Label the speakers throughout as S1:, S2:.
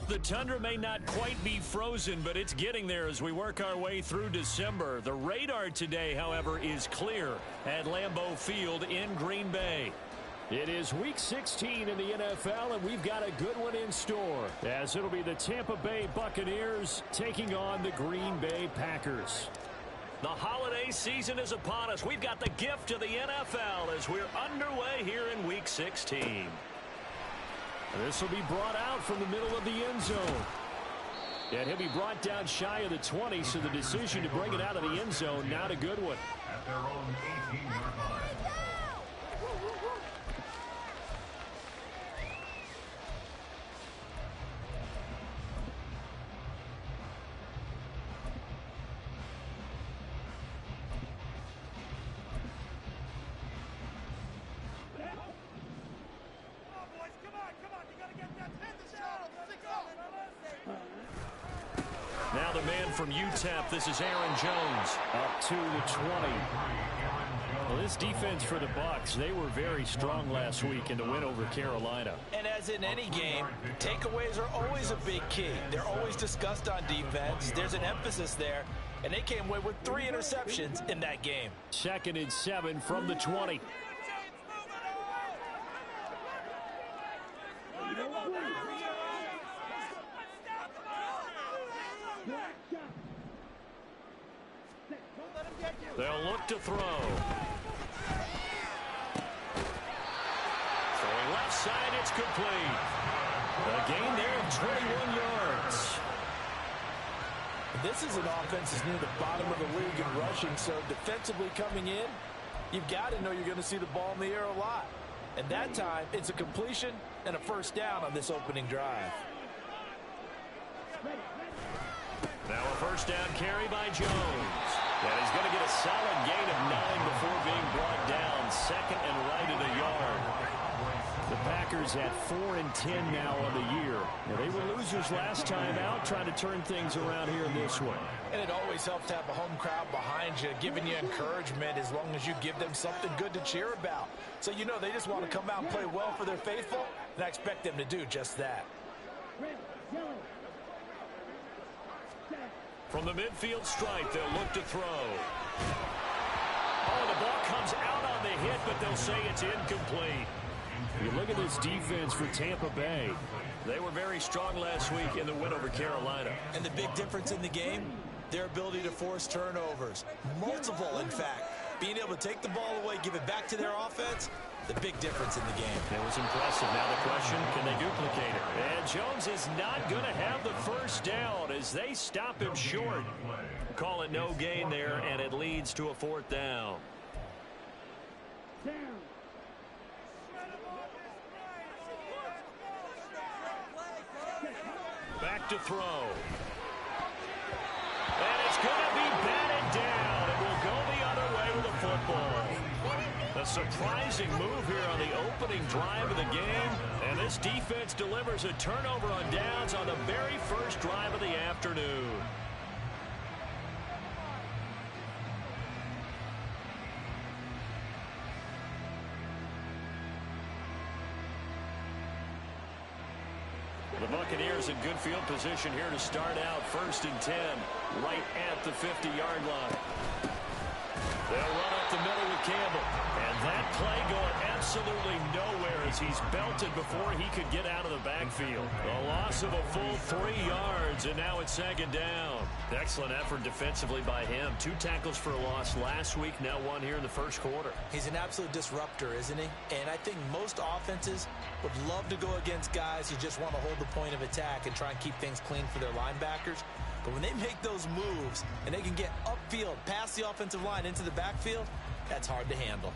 S1: The tundra may not quite be frozen, but it's getting there as we work our way through December. The radar today, however, is clear at Lambeau Field in Green Bay. It is Week 16 in the NFL, and we've got a good one in store, as it'll be the Tampa Bay Buccaneers taking on the Green Bay Packers. The holiday season is upon us. We've got the gift of the NFL as we're underway here in Week 16. This will be brought out from the middle of the end zone. And he'll be brought down shy of the 20, so the decision to bring it out of the end zone, not a good one.
S2: At their own 18-yard line.
S1: Now the man from UTEP, this is Aaron Jones, up to the 20. Well, this defense for the Bucs, they were very strong last week in the win over Carolina.
S3: And as in any game, takeaways are always a big key. They're always discussed on defense. There's an emphasis there, and they came away with 3 interceptions in that game.
S1: 2nd and 7 from the 20. They'll look to throw. Throwing left side, it's complete. A gain there of 21 yards.
S3: This is an offense that's near the bottom of the league in rushing, so defensively coming in, you've got to know you're going to see the ball in the air a lot. And that time, it's a completion and a first down on this opening drive.
S1: Now a first down carry by Jones. And he's going to get a solid gain of 9 before being brought down. 2nd and right at a yard. The Packers at 4-10 now on the year. Now, they were losers last time out, trying to turn things around here in this one.
S3: And it always helps to have a home crowd behind you, giving you encouragement as long as you give them something good to cheer about. So you know they just want to come out and play well for their faithful, and I expect them to do just that.
S1: From the midfield stripe, they'll look to throw. Oh, the ball comes out on the hit, but they'll say it's incomplete. You look at this defense for Tampa Bay. They were very strong last week in the win over Carolina.
S3: And the big difference in the game, their ability to force turnovers. Multiple, in fact. Being able to take the ball away, give it back to their offense, the big difference in the game.
S1: It was impressive. Now the question, can they duplicate it? And Jones is not going to have the first down as they stop him short. Call it no gain there, and it leads to a 4th down. Back to throw. And it's going to be batted down. It will go the other way with the football. A surprising move here on the opening drive of the game. And this defense delivers a turnover on downs on the very first drive of the afternoon. The Buccaneers in good field position here to start out. 1st and 10, right at the 50-yard line. They'll run up the middle with Campbell. And that play going absolutely nowhere as he's belted before he could get out of the backfield. A loss of a full 3 yards, and now it's 2nd down. Excellent effort defensively by him. 2 tackles for a loss last week, now 1 here in the first quarter.
S3: He's an absolute disruptor, isn't he? And I think most offenses would love to go against guys who just want to hold the point of attack and try and keep things clean for their linebackers. But when they make those moves and they can get upfield, past the offensive line into the backfield, that's hard to handle.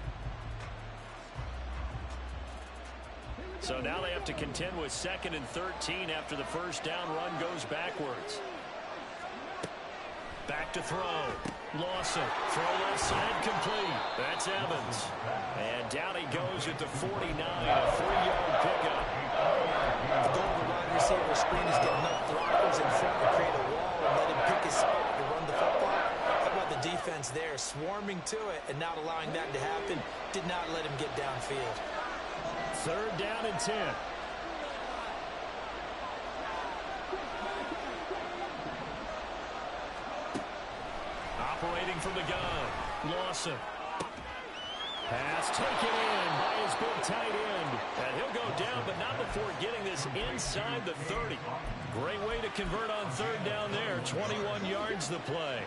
S1: So now they have to contend with 2nd and 13 after the first down run goes backwards. Back to throw. Lawson. Throw left side complete. That's Evans. And down he goes at the 49. A 3-yard pickup.
S3: The goal of the wide receiver screen is get enough blockers in front to create a wall and let him pick his spot to run the football. How about the defense there swarming to it and not allowing that to happen? Did not let him get downfield.
S1: 3rd down and 10. Operating from the gun, Lawson. Pass taken in by his big tight end. And he'll go down, but not before getting this inside the 30. Great way to convert on third down there. 21 yards the play.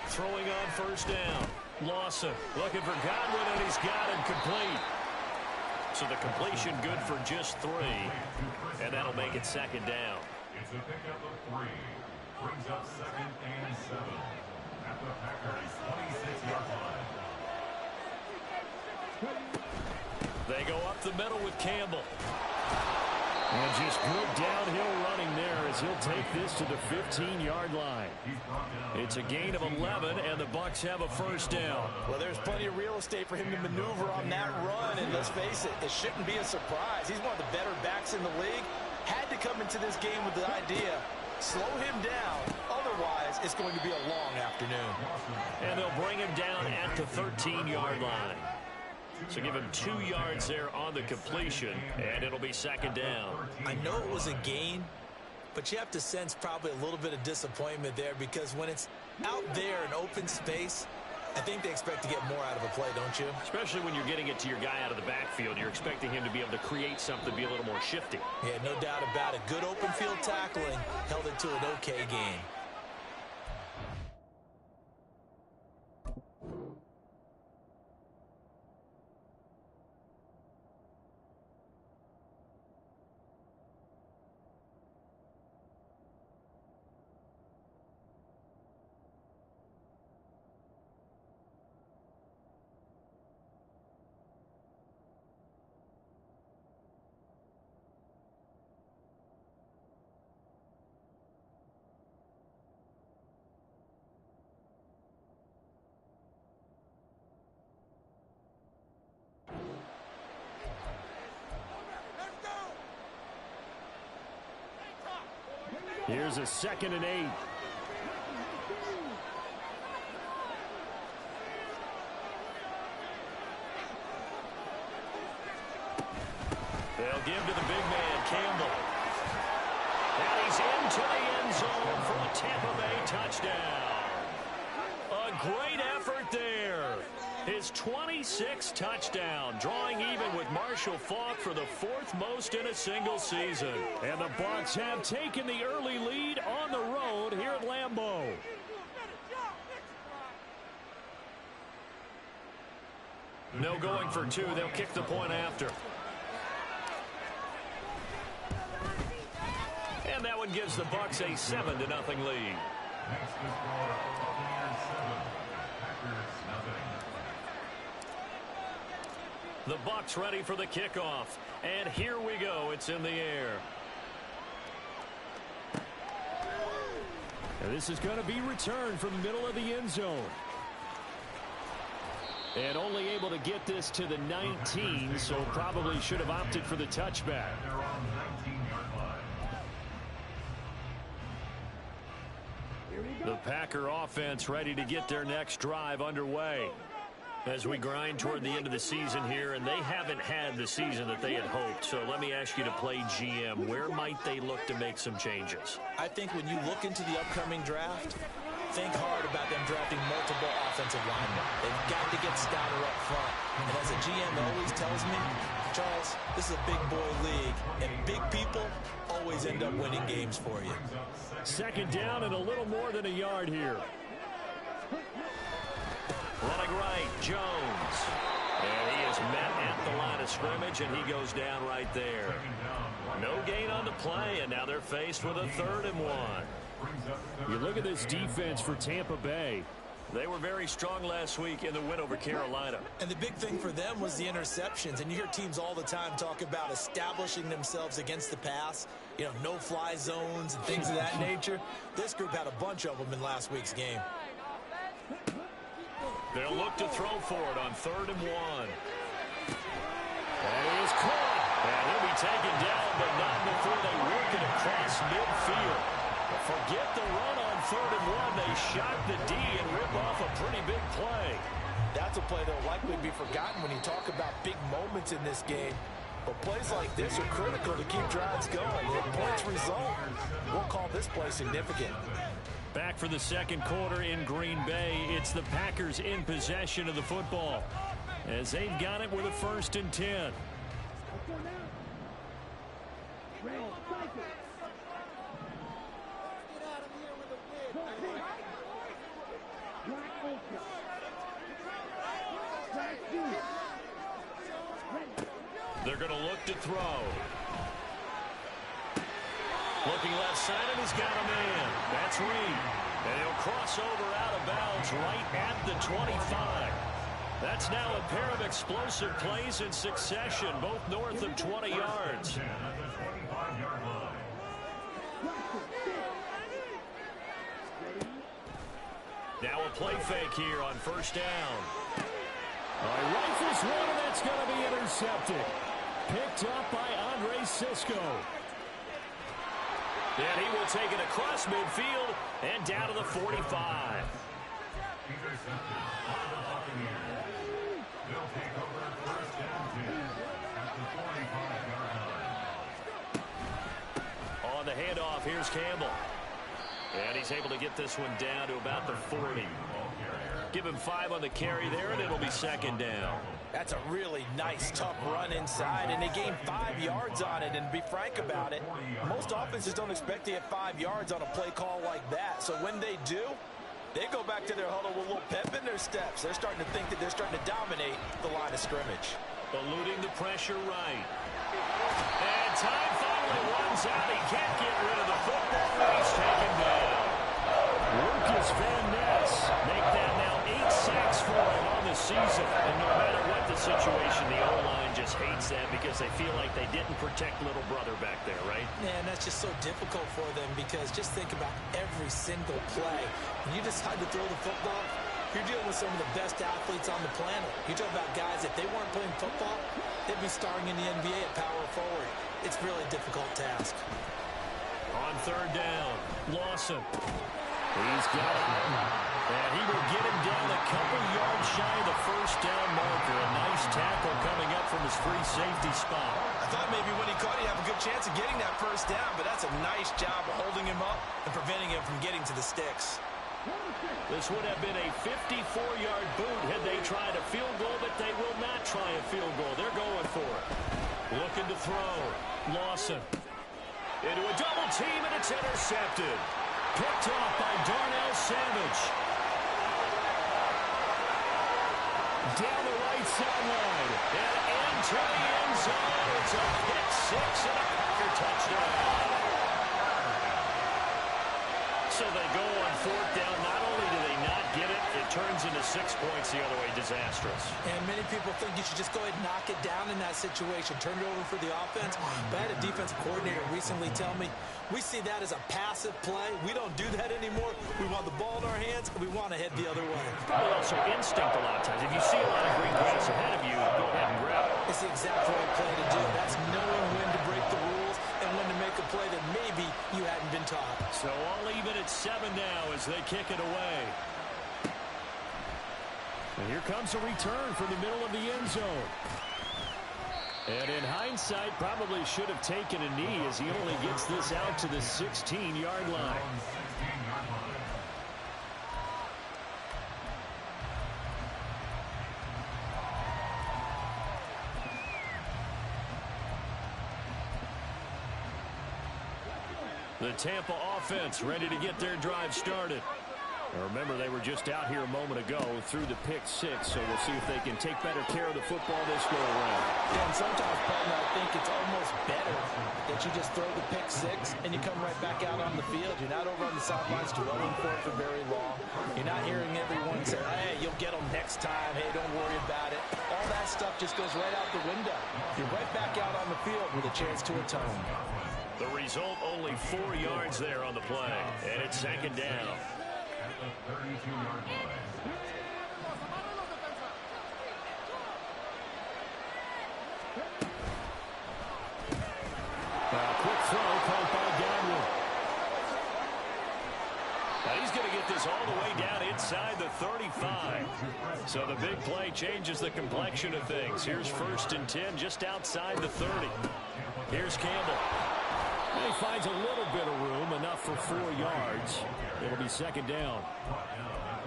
S1: Throwing on first down. Lawson looking for Godwin, and he's got him complete. So the completion good for just 3. And that'll make it second down.
S2: It's a pickup of 3. Brings up 2nd and 7 at the Packers' 26-yard line.
S1: They go up the middle with Campbell. And just good downhill running there as he'll take this to the 15-yard line. It's a gain of 11, and the Bucs have a first down.
S3: Well, there's plenty of real estate for him to maneuver on that run, and let's face it, it shouldn't be a surprise. He's one of the better backs in the league. Had to come into this game with the idea, slow him down, otherwise it's going to be a long afternoon.
S1: And they'll bring him down at the 13-yard line. So give him 2 yards there on the completion, and it'll be second down.
S3: I know it was a gain, but you have to sense probably a little bit of disappointment there, because when it's out there in open space, I think they expect to get more out of a play, don't you?
S1: Especially when you're getting it to your guy out of the backfield. You're expecting him to be able to create something, be a little more shifty.
S3: Yeah, no doubt about it. Good open field tackling held it to an okay game.
S1: Here's a 2nd and 8. They'll give to the big man, Campbell. And he's into the end zone for a Tampa Bay touchdown. A great effort there. His 26th touchdown, drawing even with Marshall Faulk for the 4th most in a single season. And the Bucs have taken the early lead on the road here at Lambeau. No going for 2. They'll kick the point after. And that one gives the Bucs a 7-0 lead.
S2: Next is score, Buccaneers 7, Packers nothing.
S1: The Bucs ready for the kickoff. And here we go. It's in the air. And this is going to be returned from the middle of the end zone. And only able to get this to the 19, so probably should have opted for the touchback.
S2: They're on 19-yard line.
S1: The Packer offense ready to get their next drive underway as we grind toward the end of the season here, and they haven't had the season that they had hoped. So let me ask you to play GM. Where might they look to make some changes?
S3: I think when you look into the upcoming draft, think hard about them drafting multiple offensive linemen. They've got to get stouter up front. And as a GM always tells me, Charles, this is a big boy league, and big people always end up winning games for you.
S1: Second down and a little more than a yard here. Running right, Jones. And he is met at the line of scrimmage, and he goes down right there. No gain on the play, and now they're faced with a 3rd and 1. You look at this defense for Tampa Bay. They were very strong last week in the win over Carolina.
S3: And the big thing for them was the interceptions. And you hear teams all the time talk about establishing themselves against the pass. You know, no-fly zones and things of that nature. This group had a bunch of them in last week's game.
S1: They'll look to throw for it on 3rd and 1. And he is caught. And he'll be taken down, but not before they work it across midfield. Forget the run on 3rd and 1. They shock the D and rip off a pretty big play.
S3: That's a play that will likely be forgotten when you talk about big moments in this game. But plays like this are critical to keep drives going. If points result, we'll call this play significant.
S1: Back for the second quarter in Green Bay. It's the Packers in possession of the football as they've got it with a 1st and 10. They're going to look to throw. Looking left side, and he's got a man. That's Reed. And he'll cross over out of bounds right at the 25. That's now a pair of explosive plays in succession, both north of 20 yards. Now a play fake here on 1st down. Rifles one, and that's going to be intercepted. Picked up by Andre Cisco. And he will take it across midfield and down to the 45.
S2: Intercepted by the Buccaneers. They'll take over 1st and 10 at the 45-yard line.
S1: On the handoff, here's Campbell. And he's able to get this one down to about the 40. Give him 5 on the carry there, and it'll be 2nd down.
S3: That's a really nice, tough run inside, and they gained 5 yards on it. And to be frank about it, most offenses don't expect to get 5 yards on a play call like that. So when they do, they go back to their huddle with a little pep in their steps. They're starting to think that they're starting to dominate the line of scrimmage.
S1: Eluding the pressure right. And time finally runs out. He can't get rid of the football, and he's taken down. Lucas Van Ness make that now 8 sacks for him on the season. And no matter what the situation, the O-line just hates them because they feel like they didn't protect little brother back there, right?
S3: Yeah, and that's just so difficult for them because just think about every single play. When you decide to throw the football, you're dealing with some of the best athletes on the planet. You talk about guys, if they weren't playing football, they'd be starring in the NBA at power forward. It's a really difficult task.
S1: On 3rd down, Lawson. He's got it. And he will get him down a couple yards shy of the 1st down marker. A nice tackle coming up from his free safety spot.
S3: I thought maybe when he caught it, he'd have a good chance of getting that 1st down, but that's a nice job of holding him up and preventing him from getting to the sticks.
S1: This would have been a 54-yard boot had they tried a field goal, but they will not try a field goal. They're going for it. Looking to throw. Lawson. Into a double team, and it's intercepted. Picked off by Darnell Savage. Down the right sideline. And into the end zone. It's a pick 6 and a Packer touchdown. So they go on 4th down. Not only do they not get it, it turns into 6 points the other way. Disastrous.
S3: And many people think you should just go ahead and knock it down in that situation. Turn it over for the offense. But I had a defensive coordinator recently tell me, we see that as a passive play. We don't do that anymore. We want the ball in our hands, and we want to head the other way.
S1: Probably also instinct a lot of times. If you see a lot of green grass ahead of you, go ahead and grab it.
S3: It's the exact right play to do. That's knowing when to break the rules and when to make a play that maybe you hadn't been taught.
S1: So all even at 7 now as they kick it away. And here comes a return from the middle of the end zone. And in hindsight, probably should have taken a knee as he only gets this out to the 16-yard line. The Tampa offense ready to get their drive started. Now remember, they were just out here a moment ago through the pick 6, so we'll see if they can take better care of the football this go around.
S3: Yeah, and sometimes, partner, I think it's almost better that you just throw the pick 6 and you come right back out on the field. You're not over on the sidelines dwelling for it for very long. You're not hearing everyone say, hey, you'll get them next time. Hey, don't worry about it. All that stuff just goes right out the window. You're right back out on the field with a chance to atone.
S1: The result, only 4 yards there on the play, and it's 2nd down.
S2: At the 32-yard line.
S1: Quick throw called by Godwin. Now he's going to get this all the way down inside the 35. So the big play changes the complexion of things. Here's 1st and 10 just outside the 30. Here's Campbell. And he finds a little bit of room, enough for 4 yards. It'll be 2nd down.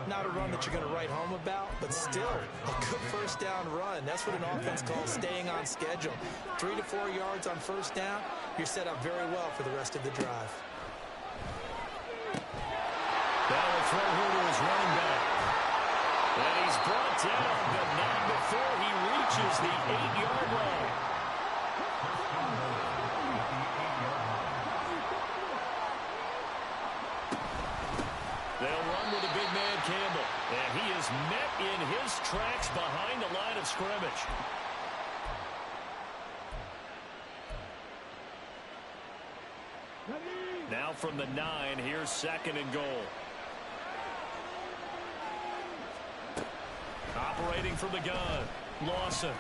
S3: Not a run that you're going to write home about, but still a good 1st down run. That's what an offense calls staying on schedule. 3 to 4 yards on 1st down, you're set up very well for the rest of the drive.
S1: Now a throw here to his running back. And he's brought down, but not before he reaches the 8-yard line. They'll run with the big man Campbell. And he is met in his tracks behind the line of scrimmage. Now from the 9, here's 2nd and goal. Operating from the gun, Lawson.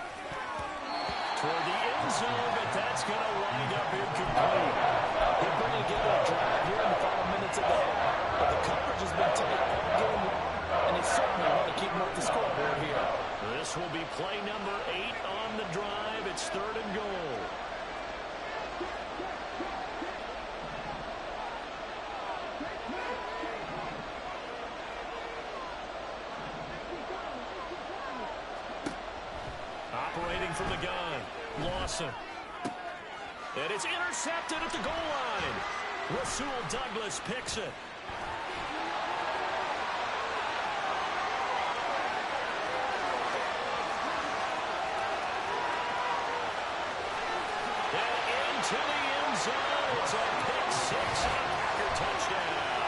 S1: Toward the end zone, but that's going to wind up incomplete.
S3: They're putting together a drive here in the final minutes of the half. But the coverage has been tight all game long, and they certainly want to keep them off the scoreboard here.
S1: This will be play number 8 on the drive. It's 3rd and goal. Operating from the gun, Lawson. And it's intercepted at the goal line. Rasul Douglas picks it. And into the end zone. It's a pick 6 and a Packer touchdown.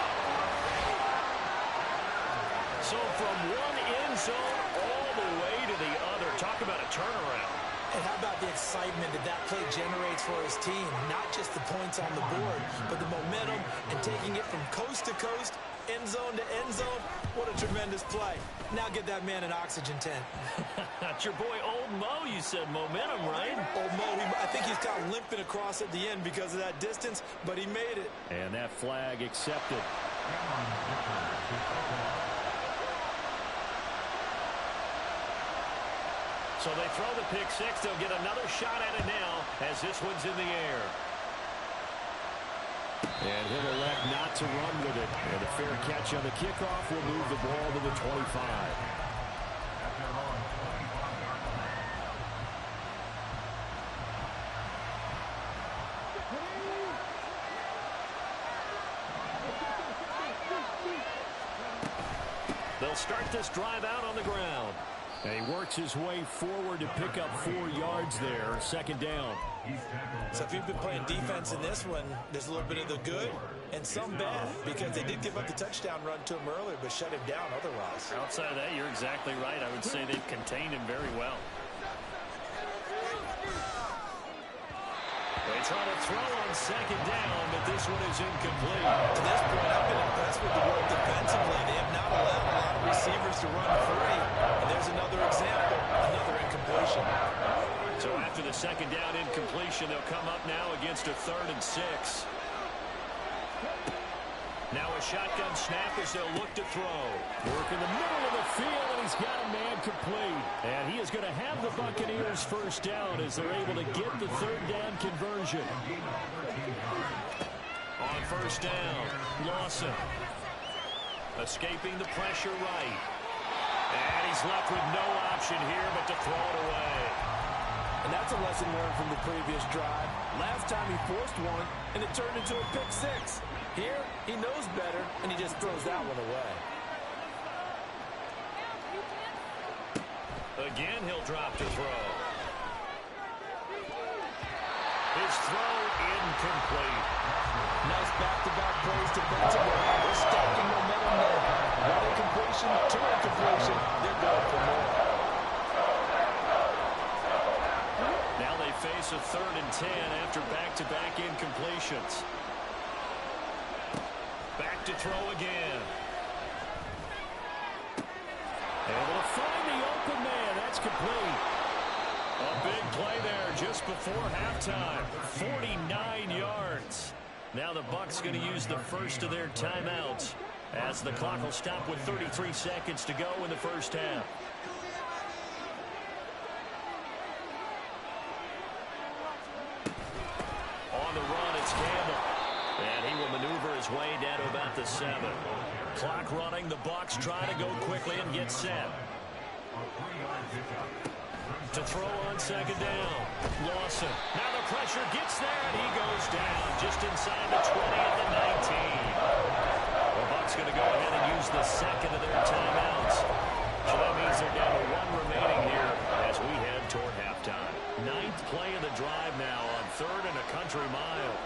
S1: So from one end zone all the way to the other. Talk about a turnaround.
S3: And how about the excitement that that play generates for his team? Not just the points on the board, but the momentum and taking it from coast to coast, end zone to end zone. What a tremendous play. Now get that man an oxygen tent.
S1: That's your boy Old Mo. You said momentum, right?
S3: Old Mo, I think he's kind of limping across at the end because of that distance, but he made it.
S1: And that flag accepted. So they throw the pick 6. They'll get another shot at it now as this one's in the air. And he'll elect not to run with it. And a fair catch on the kickoff will move the ball to the 25. They'll start this drive out on the ground. And he works his way forward to pick up 4 yards there. 2nd down.
S3: So if you've been playing defense in this one, there's a little bit of the good and some bad because they did give up the touchdown run to him earlier but shut him down otherwise.
S1: Outside of that, you're exactly right. I would say they've contained him very well. They try to throw on 2nd down, but this one is incomplete.
S3: To this point, I've been impressed with the work defensively. They have not allowed a lot of receivers to run free. And there's another example, another incompletion.
S1: So after the 2nd down incompletion, they'll come up now against a 3rd and 6. Now a shotgun snap as they'll look to throw. Work in the middle of the field, and he's got a man complete. And he is going to have the Buccaneers 1st down as they're able to get the 3rd down conversion. On 1st down, Lawson. Escaping the pressure right. And he's left with no option here but to throw it away.
S3: And that's a lesson learned from the previous drive. Last time he forced one, and it turned into a pick 6. Here, he knows better, and he just throws that one away.
S1: Again, he'll drop to throw. His throw incomplete.
S3: Nice back-to-back plays defensively. They're stacking momentum there. One incompletion, 2 incompletion. They're going for more.
S1: Now they face a 3rd and 10 after back-to-back incompletions. Back to throw again. Able to find the open man. That's complete. A big play there just before halftime. 49 yards. Now the Bucs going to use the first of their timeouts. as the clock will stop with 33 seconds to go in the first half. On the run, it's Campbell. And he will maneuver his way down to about the 7. Clock running. The Bucs try to go quickly and get set. To throw on second down. Lawson. Now the pressure gets there, and he goes down just inside the 20 at the 19. The Bucs going to go ahead and use the second of their timeouts. So that means they're down to 1 remaining here as we head toward halftime. 9th play of the drive now on 3rd and a country mile.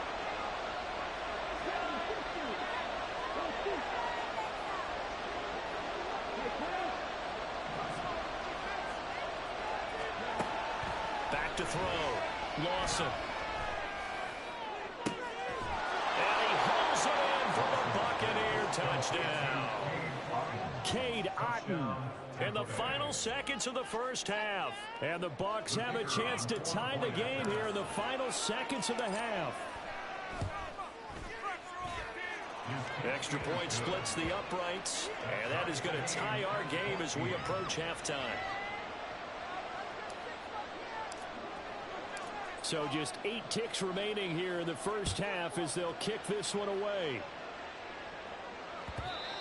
S1: Back to throw. Lawson. And he hauls it in for the Buccaneer touchdown. Cade Otton in the final seconds of the first half. And the Bucs have a chance to tie the game here in the final seconds of the half. Extra point splits the uprights. And that is going to tie our game as we approach halftime. So just 8 ticks remaining here in the first half as they'll kick this one away.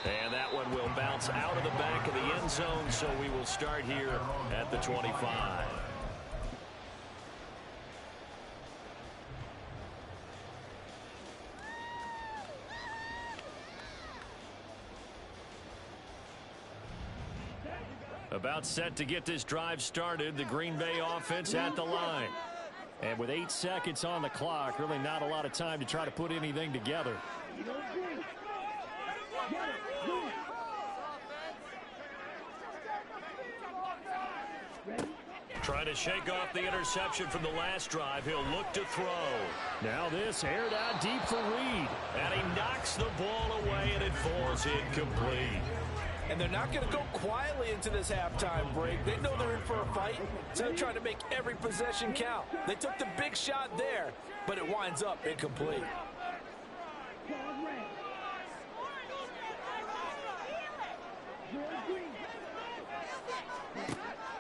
S1: And that one will bounce out of the back of the end zone, so we will start here at the 25. About set to get this drive started, the Green Bay offense at the line. And with 8 seconds on the clock, really not a lot of time to try to put anything together. Trying to shake off the interception from the last drive. He'll look to throw. Now this aired out deep for Reed. And he knocks the ball away, and it falls incomplete.
S3: And they're not going to go quietly into this halftime break. They know they're in for a fight, so they're trying to make every possession count. They took the big shot there, but it winds up incomplete.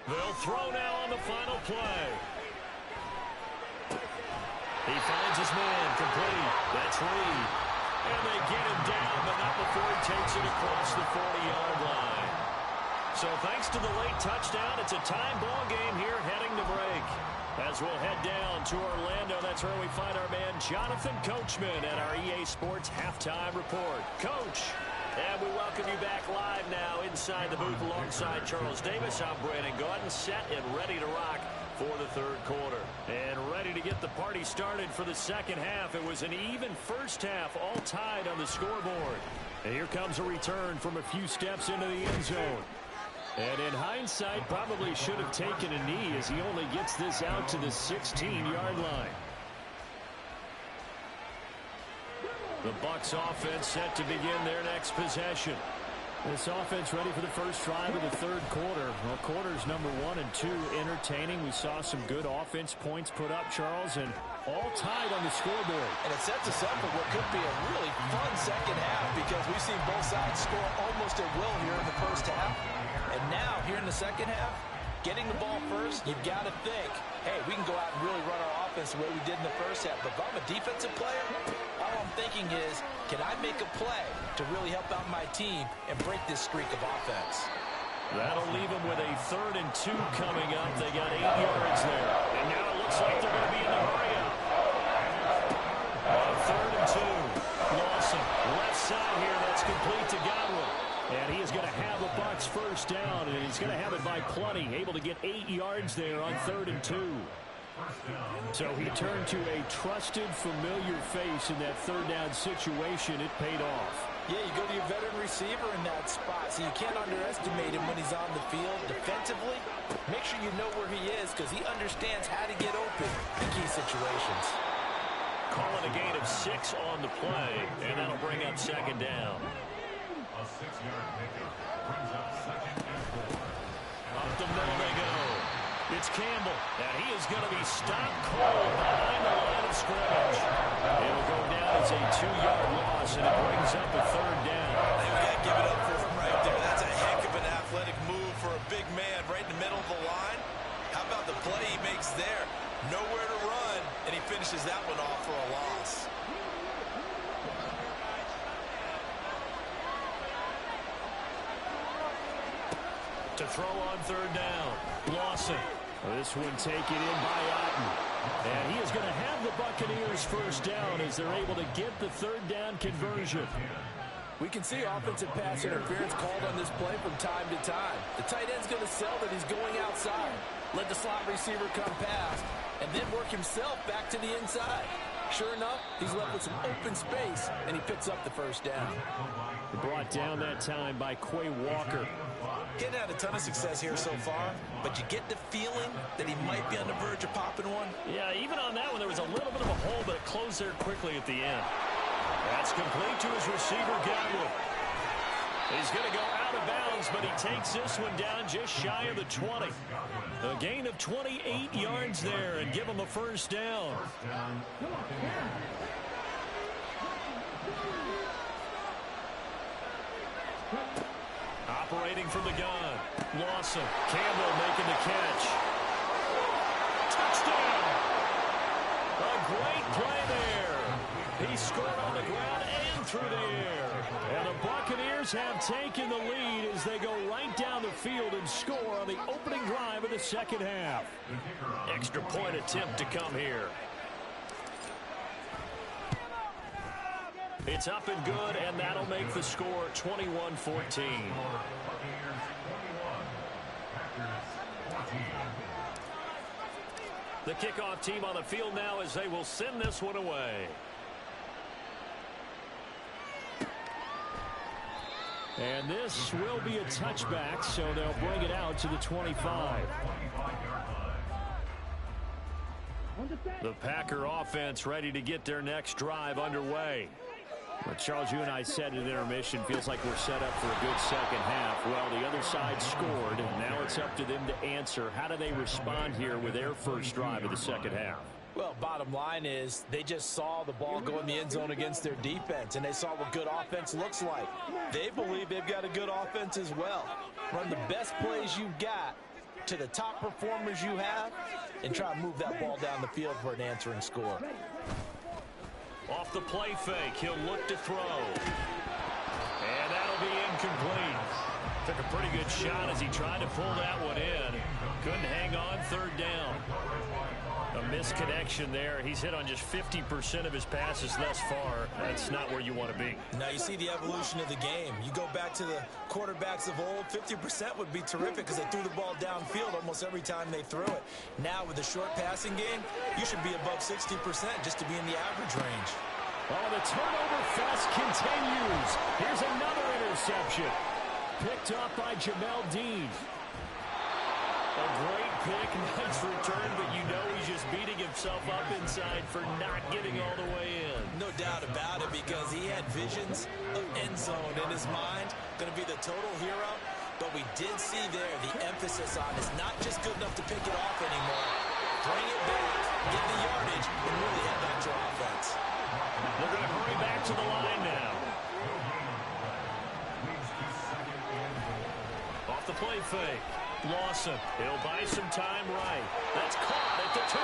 S1: They'll throw now on the final play. He finds his man, complete. That's Reed. And they get him down, but not before he takes it across the 40-yard line. So thanks to the late touchdown, it's a time ball game here heading to break. As we'll head down to Orlando, that's where we find our man Jonathan Coachman at our EA Sports Halftime Report. Coach, and we welcome you back live now inside the booth alongside Charles Davis. I'm Brandon Gaudin, set and ready to rock for the third quarter. And ready to get the party started for the second half. It was an even first half, all tied on the scoreboard. And here comes a return from a few steps into the end zone. And in hindsight, probably should have taken a knee as he only gets this out to the 16-yard line. The Bucs offense set to begin their next possession. This offense ready for the first drive of the third quarter. Well, quarters number 1 and 2 entertaining. We saw some good offense points put up, Charles, and all tied on the scoreboard.
S3: And it sets us up for what could be a really fun second half because we've seen both sides score almost at will here in the first half. And now, here in the second half, getting the ball first, you've got to think, hey, we can go out and really run our offense the way we did in the first half. But if I'm a defensive player, all I'm thinking is, can I make a play to really help out my team and break this streak of offense?
S1: That'll leave them with a 3rd and 2 coming up. They got 8 yards there. And now it looks like they're going to be in the hurry-up. On 3rd and 2, Lawson, left side here, that's complete to Godwin. And he is going to have the Bucs first down, and he's going to have it by plenty, able to get 8 yards there on 3rd and 2. So he turned to a trusted, familiar face in that third down situation. It paid off.
S3: Yeah, you go to your veteran receiver in that spot, so you can't underestimate him when he's on the field defensively. Make sure you know where he is because he understands how to get open in key situations.
S1: Calling a gain of 6 on the play, and that'll bring up second down.
S2: A 6-yard pickup brings up 2nd and 4.
S1: Up the middle they go. It's Campbell, and he is going to be stopped cold behind the line of scrimmage. It'll go down as a 2-yard loss, and it brings up a 3rd down.
S3: They've got Nowhere to run, and he finishes that one off for a loss.
S1: To throw on third down. Lawson. This one taken in by Otten. And he is going to have the Buccaneers first down as they're able to get the third down conversion.
S4: We can see offensive pass interference called on this play from time to time. The tight end's going to sell that he's going outside. Let the slot receiver come past, and then work himself back to the inside. Sure enough, he's left with some open space, and he picks up the first down.
S1: Brought down that time by Quay Walker.
S3: Getting had a ton of success here so far, but you get the feeling that he might be on the verge of popping one.
S1: Yeah, even on that one, there was a little bit of a hole, but it closed there quickly at the end. That's complete to his receiver, Godwin. He's going to go out of bounds, but he takes this one down just shy of the 20. A gain of 28 yards there and give him a first down. Operating from the gun. Lawson. Campbell making the catch. Touchdown! A great play there. He scored on the ground and through the air. And the Buccaneers have taken the lead as they go right down the field and score on the opening drive of the second half. Extra point attempt to come here. It's up and good, and that'll make the score 21-14. The kickoff team on the field now as they will send this one away. And this will be a touchback, so they'll bring it out to the 25. The Packer offense ready to get their next drive underway. But Charles, you and I said at intermission, feels like we're set up for a good second half. Well, the other side scored, and now it's up to them to answer. How do they respond here with their first drive of the second half?
S4: Well, bottom line is they just saw the ball go in the end zone against their defense, and they saw what good offense looks like. They believe they've got a good offense as well. Run the best plays you've got to the top performers you have, and try to move that ball down the field for an answering score.
S1: Off the play fake, he'll look to throw. And that'll be incomplete. Took a pretty good shot as he tried to pull that one in. Couldn't hang on third down. A misconnection there. He's hit on just 50% of his passes thus far. That's not where you want to be.
S3: Now you see the evolution of the game. You go back to the quarterbacks of old, 50% would be terrific because they threw the ball downfield almost every time they threw it. Now with the short passing game, you should be above 60% just to be in the average range.
S1: Oh, the turnover fest continues. Here's another interception. Picked up by Jamel Dean. A great pick, nice return, but you know he's just beating himself up inside for not getting all the way in.
S3: No doubt about it, because he had visions of end zone in his mind. Going to be the total hero, but we did see there the emphasis on is not just good enough to pick it off anymore. Bring it back, get the yardage, and really head back to offense.
S1: They're going to hurry back to the line now. Off the play fake. Lawson, he'll buy some time right. That's caught at the 2.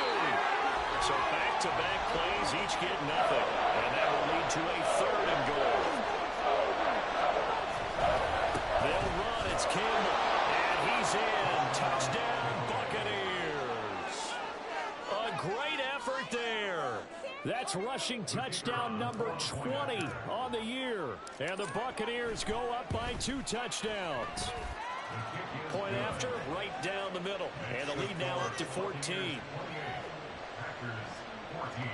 S1: So back-to-back plays, each get nothing. And that will lead to a 3rd and goal. They'll run, it's Campbell. And he's in. Touchdown, Buccaneers. A great effort there. That's rushing touchdown number 20 on the year. And the Buccaneers go up by 2 touchdowns. Point after, right down the middle. And the lead now up to 14.
S2: Packers 14.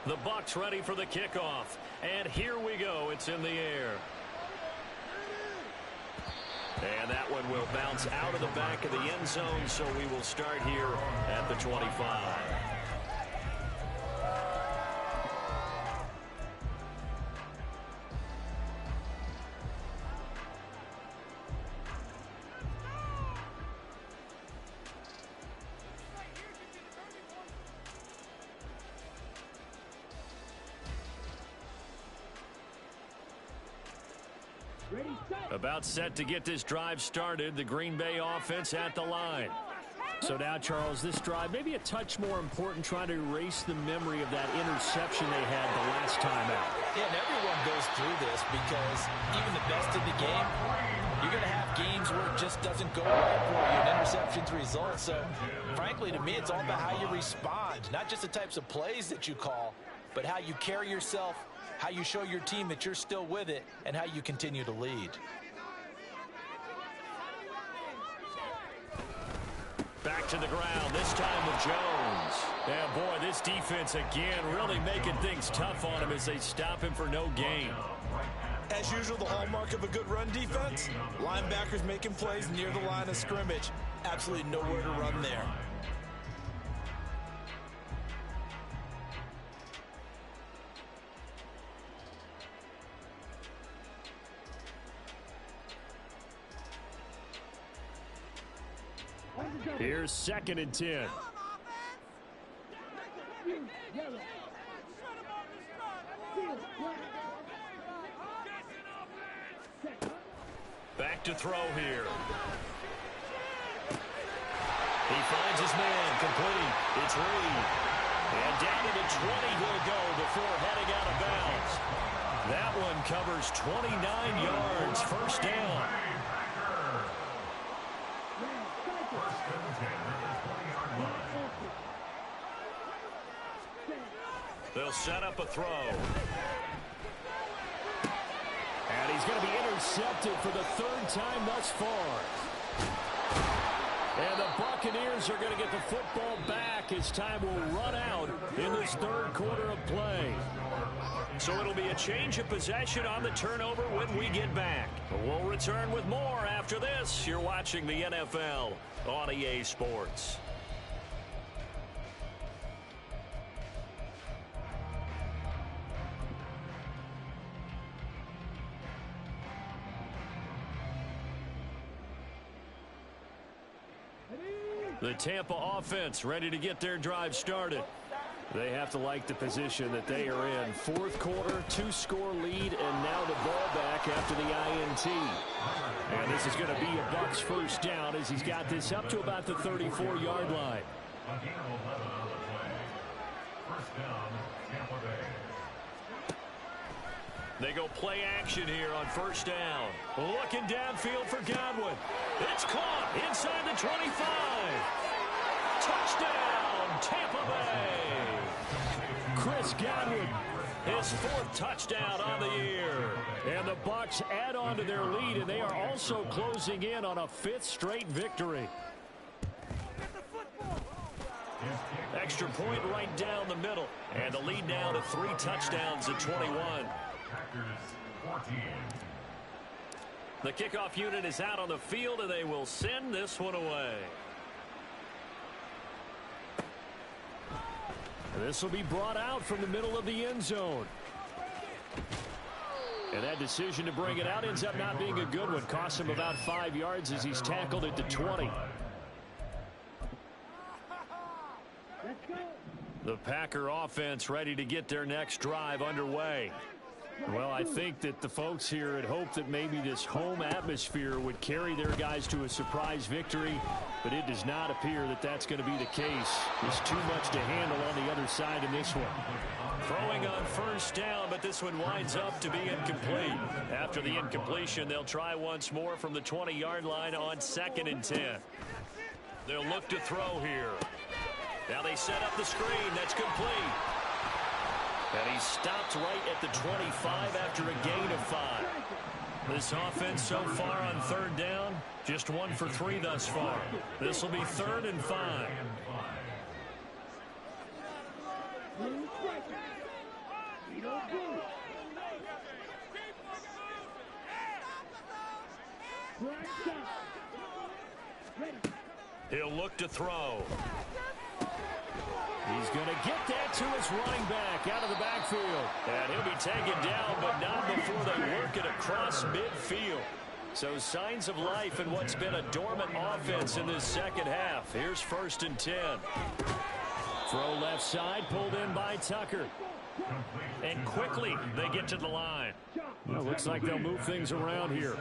S1: The Bucs ready for the kickoff. And here we go. It's in the air. And that one will bounce out of the back of the end zone, so we will start here at the 25. About set to get this drive started. The Green Bay offense at the line.
S5: So now, Charles, this drive maybe a touch more important, trying to erase the memory of that interception they had the last time out.
S3: Yeah, and everyone goes through this because even the best in the game, you're going to have games where it just doesn't go right for you, and interceptions result. So, frankly, to me, it's all about how you respond, not just the types of plays that you call, but how you carry yourself, how you show your team that you're still with it, and how you continue to lead.
S1: Back to the ground, this time with Jones. Yeah, boy, this defense again really making things tough on him as they stop him for no gain.
S3: As usual, the hallmark of a good run defense, linebackers making plays near the line of scrimmage. Absolutely nowhere to run there.
S1: Here's 2nd and 10. Back to throw here. He finds his man, complete. It's Reed. And down to the 20 he'll go before heading out of bounds. That one covers 29 yards, first down. They'll set up a throw. And he's going to be intercepted for the 3rd time thus far. And the Buccaneers are going to get the football back as time will run out in this 3rd quarter of play. So it'll be a change of possession on the turnover when we get back. We'll return with more after this. You're watching the NFL on EA Sports. The Tampa offense ready to get their drive started. They have to like the position that they are in. 4th quarter, 2-score lead, and now the ball back after the INT. And this is going to be a Bucs first down as he's got this up to about the 34-yard line.
S2: First down, Tampa Bay.
S1: They go play action here on first down. Looking downfield for Godwin. It's caught inside the 25. Touchdown, Tampa Bay. Chris Godwin, his 4th touchdown on the year. And the Bucs add on to their lead, and they are also closing in on a 5th straight victory. Extra point right down the middle. And the lead now to 3 touchdowns at 21.
S2: Packers 14.
S1: The kickoff unit is out on the field, and they will send this one away. This will be brought out from the middle of the end zone. And that decision to bring it out ends up not being a good one. Costs him about 5 yards as he's tackled at the 20. The Packer offense ready to get their next drive underway. Well, I think that the folks here had hoped that maybe this home atmosphere would carry their guys to a surprise victory, but it does not appear that that's going to be the case. There's too much to handle on the other side in this one. Throwing on first down, but this one winds up to be incomplete. After the incompletion, they'll try once more from the 20-yard line on 2nd and 10. They'll look to throw here. Now they set up the screen. That's complete. And he stopped right at the 25 after a gain of 5. This offense so far on 3rd down, just 1 for 3 thus far. This will be 3rd and 5. He'll look to throw. He's going to get that to his running back out of the backfield. And he'll be taken down, but not before they work it across midfield. So signs of life in what's been a dormant offense in this second half. Here's 1st and 10. Throw left side, pulled in by Tucker. And quickly they get to the line.
S5: Well, looks like they'll move things around here.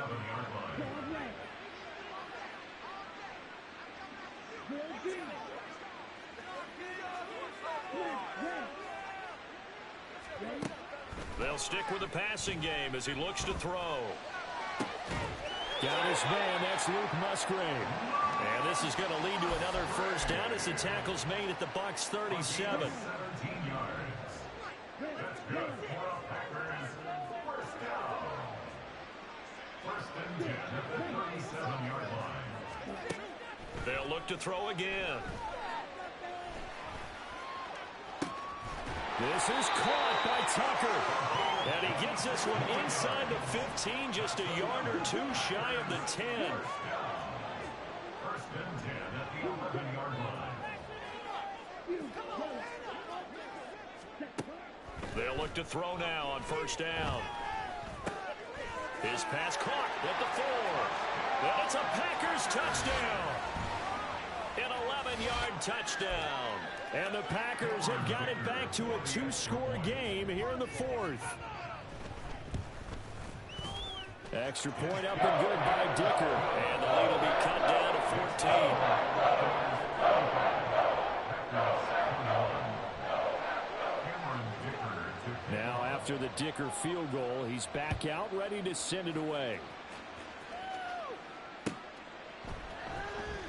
S1: They'll stick with the passing game as he looks to throw.
S5: Got his man, that's Luke Musgrave.
S1: And this is going to lead to another first down as the tackle's made at the Bucs 37.
S2: 17 yards. That's good for the Packers. First down. First and 10 at the 37-yard line.
S1: They'll look to throw again.
S5: This is caught by Tucker.
S1: And he gets this one inside the 15, just a yard or two shy of the 10.
S2: First and 10 at the 11-yard line.
S1: They'll look to throw now on first down. His pass caught at the 4. And it's a Packers touchdown. An 11-yard touchdown.
S5: And the Packers have got it back to a 2-score game here in the 4th. Extra point up and good by Dicker.
S1: And the lead will be cut down to 14.
S5: Now after the Dicker field goal, he's back out ready to send it away.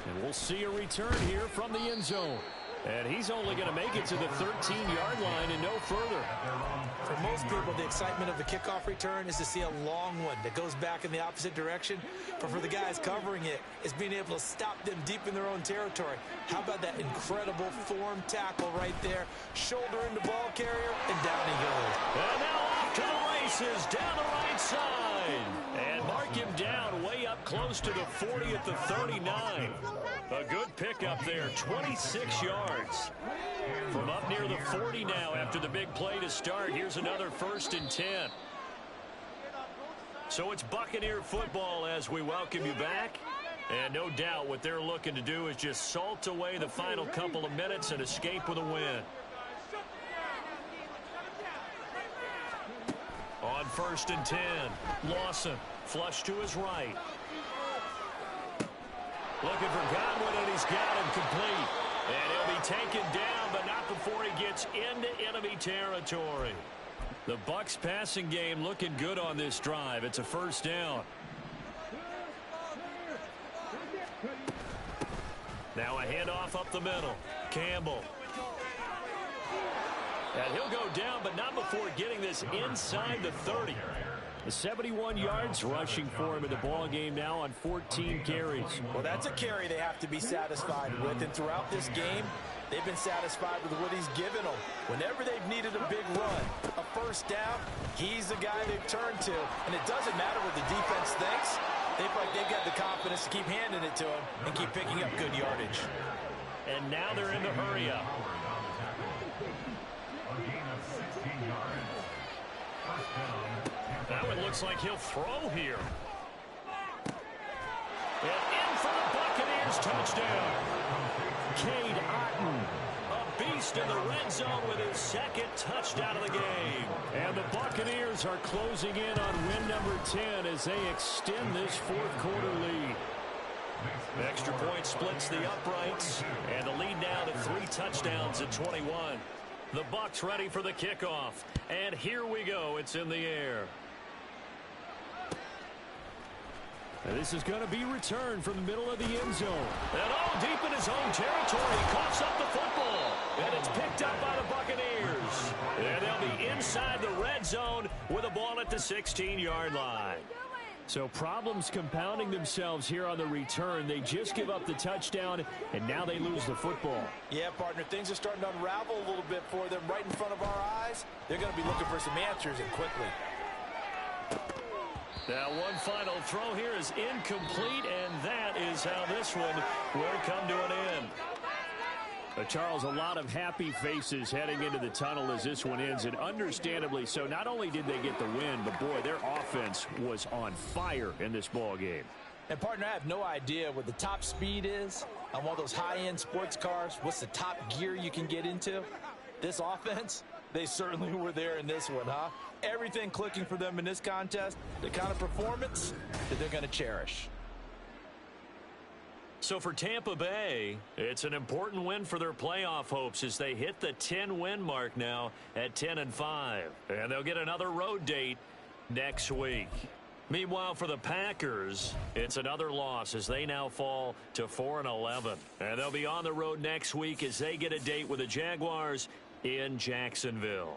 S5: And we'll see a return here from the end zone. And he's only going to make it to the 13-yard line and no further.
S3: For most people, the excitement of the kickoff return is to see a long one that goes back in the opposite direction. But for the guys covering it, it's being able to stop them deep in their own territory. How about that incredible form tackle right there? Shoulder into ball carrier, and down he goes.
S1: And now off to the races down the right side. And mark him down way up close to the 40 at the 39. A good pickup there, 26 yards. From up near the 40 now after the big play to start. Here's another first and 10. So it's Buccaneer football as we welcome you back. And no doubt what they're looking to do is just salt away the final couple of minutes and escape with a win. On first and 10, Lawson flush to his right. Looking for Godwin, and he's got him complete. And he'll be taken down, but not before he gets into enemy territory. The Bucs passing game looking good on this drive. It's a first down. Now a handoff up the middle. Campbell. And he'll go down, but not before getting this inside the 30. The 71 yards rushing for him in the ball game now on 14 carries.
S3: Well, that's a carry they have to be satisfied with. And throughout this game, they've been satisfied with what he's given them. Whenever they've needed a big run, a first down, he's the guy they've turned to. And it doesn't matter what the defense thinks. They feel like they've got the confidence to keep handing it to him and keep picking up good yardage.
S1: And now they're in the hurry up.
S2: A gain of 16 yards. First down.
S1: Now it looks like he'll throw here. And in for the Buccaneers touchdown. Cade Otton, a beast in the red zone with his second touchdown of the game.
S5: And the Buccaneers are closing in on win number 10 as they extend this fourth quarter lead.
S1: Extra point splits the uprights, and the lead now to 3 touchdowns at 21. The Bucs ready for the kickoff, and here we go. It's in the air.
S5: And this is going to be returned from the middle of the end zone.
S1: And all deep in his own territory, he coughs up the football. And it's picked up by the Buccaneers. And they'll be inside the red zone with the ball at the 16-yard line.
S5: So problems compounding themselves here on the return. They just give up the touchdown, and now they lose the football.
S3: Yeah, partner, things are starting to unravel a little bit for them right in front of our eyes. They're going to be looking for some answers, and quickly.
S1: Now one final throw here is incomplete, and that is how this one will come to an end.
S5: Charles, a lot of happy faces heading into the tunnel as this one ends, and understandably so. Not only did they get the win, but boy, their offense was on fire in this ball game.
S3: And partner, I have no idea what the top speed is on one of those high-end sports cars. What's the top gear you can get into? This offense,
S4: They certainly were there in this one, huh? Everything clicking for them in this contest, the kind of performance that they're going to cherish.
S1: So for Tampa Bay, it's an important win for their playoff hopes as they hit the 10-win mark now at 10-5. And they'll get another road date next week. Meanwhile, for the Packers, it's another loss as they now fall to 4-11. And they'll be on the road next week as they get a date with the Jaguars in Jacksonville.